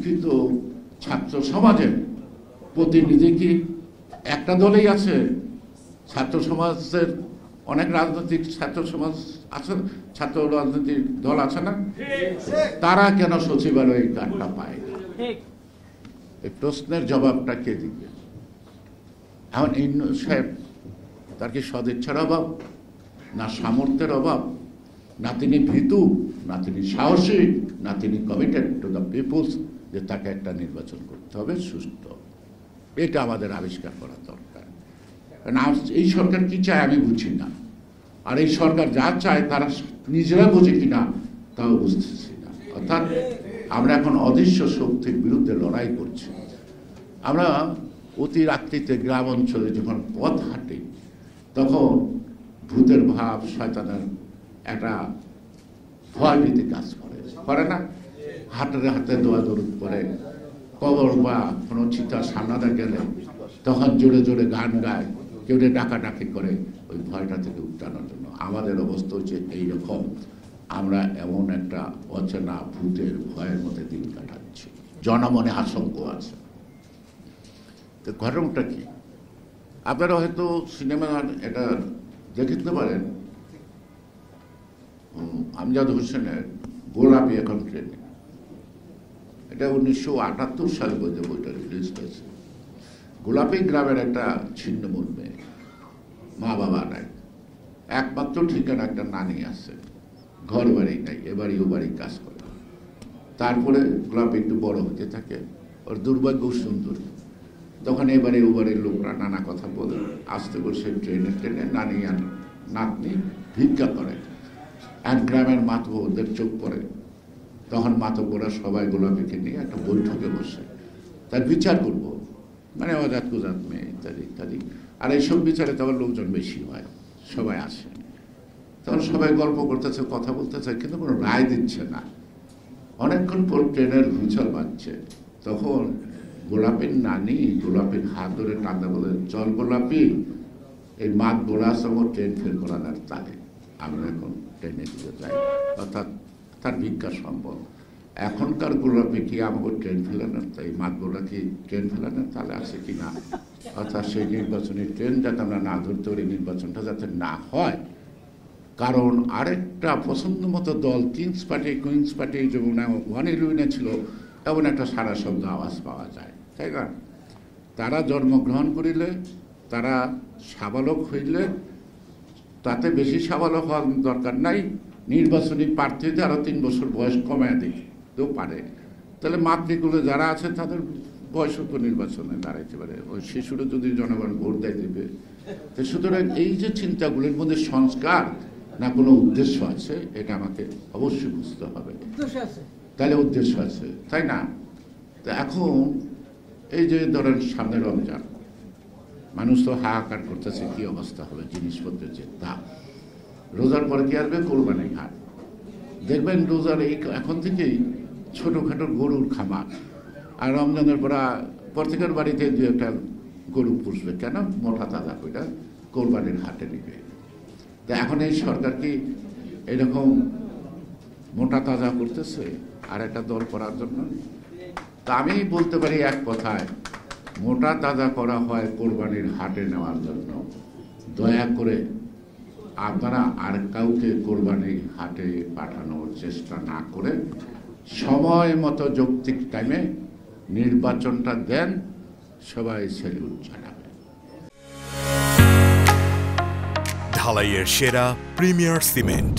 শিক্ষিত ছাত্র সমাজের প্রতিনিধি কি একটা দলেই আছে? ছাত্র সমাজের অনেক রাজনৈতিক ছাত্র সমাজ আছে, ছাত্র রাজনৈতিক দল আছে না? তারা কেন সচিবালয়ে কার্ডটা পায় না? এই প্রশ্নের জবাবটা কে দিবে? এখন ইউনূস সাহেব তার কি সদিচ্ছার অভাব, না সামর্থ্যের অভাব, না তিনি ভীতু, না তিনি সাহসী, না তিনি কমিটেড টু দ্য পিপলস যে তাকে একটা নির্বাচন করতে হবে সুষ্ঠু? এটা আমাদের আবিষ্কার করা দরকার। এই সরকার কি চায় আমি বুঝি না, আর এই সরকার যা চায় তারা নিজেরা বুঝে কিনা তাও বুঝতেছি না। অর্থাৎ আমরা এখন অদৃশ্য শক্তির বিরুদ্ধে লড়াই করছি। আমরা অতি রাত্রিতে গ্রাম অঞ্চলে যখন পথ হাঁটি তখন ভূতের ভাব, শয়তানের একটা ভয়ভীতি কাজ করে না? হাতের হাতে দোয়া দরুদ পড়ে, কবর বা কোনো চিতার সামনাদা গেলে তখন জোরে জোরে গান গায়, কেউ ডাকাডাকি করে ওই ভয়টা থেকে উঠানোর জন্য। আমাদের অবস্থা হচ্ছে এইরকম, আমরা এমন একটা অচেনা ভূতের ভয়ের মধ্যে দিন কাটাচ্ছি, জনমনে আশঙ্ক আছে। তো ঘটনাটা কি? আপনারা হয়তো সিনেমার এটা দেখতে পারেন, আমজাদ হোসেনের গোলাপি এখন ট্রেনে, এটা 1978 সালে বইতে বইটা রিলিজ হয়েছে। গোলাপি গ্রামের একটা ছিন্নমূল মেয়ে, মা বাবা নাই, একমাত্র ঠিকানা একটা নানি আছে, ঘর বাড়ি নাই, এবারই ও বাড়ি কাজ করে। তারপরে গোলাপি একটু বড় হতে থাকে, ওর দুর্ভাগ্য সুন্দর। তখন এবারে ও বাড়ির লোকরা নানা কথা বলে, আসতে বসে ট্রেনে ট্রেনে নানি আর নাতনি ভিক্ষা করে। এক গ্রামের মাতব্বরদের চোখ পড়ে, তখন মাতব্বররা সবাই গোলাপিকে নিয়ে একটা বৈঠকে বসে তার বিচার করব, মানে অজাত কুজাত মেয়ে ইত্যাদি ইত্যাদি। আর এইসব বিচারে তখন লোকজন বেশি হয়, সবাই আসে। তখন সবাই গল্প করতেছে, কথা বলতেছে, কিন্তু কোনো রায় দিচ্ছে না। অনেকক্ষণ পর ট্রেনের হুইসেল বাজছে, তখন গোলাপির নানি গোলাপির হাত ধরে টানতে বলে, চল গোলাপি, এই মাত গোড়া সঙ্গে ট্রেন ফেল করানোর তালে আমরা এখন ট্রেনে দিতে যাই। অর্থাৎ তার ভিক্ষা সম্ভব। এখনকার গোলাপি কি আমাকে ট্রেন ফেলানোর, তাই মাত গোড়া কি ট্রেন ফেলানোর তালে আছে কি না? অর্থাৎ সেই নির্বাচনী ট্রেন যাতে আমরা না ধরতে পারি, নির্বাচনটা যাতে না হয়। কারণ আরেকটা পছন্দ মতো দল, কিংস পার্টি কুইন্স পার্টি যেমন ওয়ান ইলেভেনে ছিল, এমন একটা সারা শব্দ আওয়াজ পাওয়া যায়, তাই না? তারা জন্মগ্রহণ করিলে, তারা সাবালক হইলে, তাতে বেশি সাবালক হওয়ার দরকার নাই, নির্বাচনী প্রার্থীদের আরো 3 বছর বয়স কমায় দিতেও পারে। তাহলে মাতৃকুলে যারা আছে তাদের বয়সও তো নির্বাচনে দাঁড়াইতে পারে, ওই শিশুরা যদি জনগণ ভোট দেয় দেবে। তো সুতরাং এই যে চিন্তাগুলির মধ্যে সংস্কার না কোনো উদ্দেশ্য আছে, এটা আমাকে অবশ্যই বুঝতে হবে। তাহলে উদ্দেশ্য আছে, তাই না? তো এখন এই যে ধরেন সামনে রমজান, মানুষ তো হাহাকার করতেছে কি অবস্থা হবে জিনিসপত্রের যে দাম। রোজার পরে কি আসবে? কোরবানির হাট। দেখবেন রোজার এই এখন থেকেই ছোটোখাটো গরুর খামার, আর রমজানের পরা প্রত্যেকের বাড়িতে 2-1টা গরু পুষবে। কেন? মোটা তাজা ওইটা কোরবানির হাটে নিবে। তা এখন এই সরকার কি এরকম মোটা তাজা করতেছে আর একটা দল করার জন্য? তা আমি বলতে পারি এক কথায়, মোটা তাজা করা হয় কোরবানির হাটে নেওয়ার জন্য। দয়া করে আপনারা আর কাউকে কোরবানির হাটে পাঠানোর চেষ্টা না করে সময় মতো যৌক্তিক টাইমে নির্বাচনটা দেন, সবাই স্যালুট জানাবে। ঢালাইয়ের সেরা প্রিমিয়ার সিমেন্ট।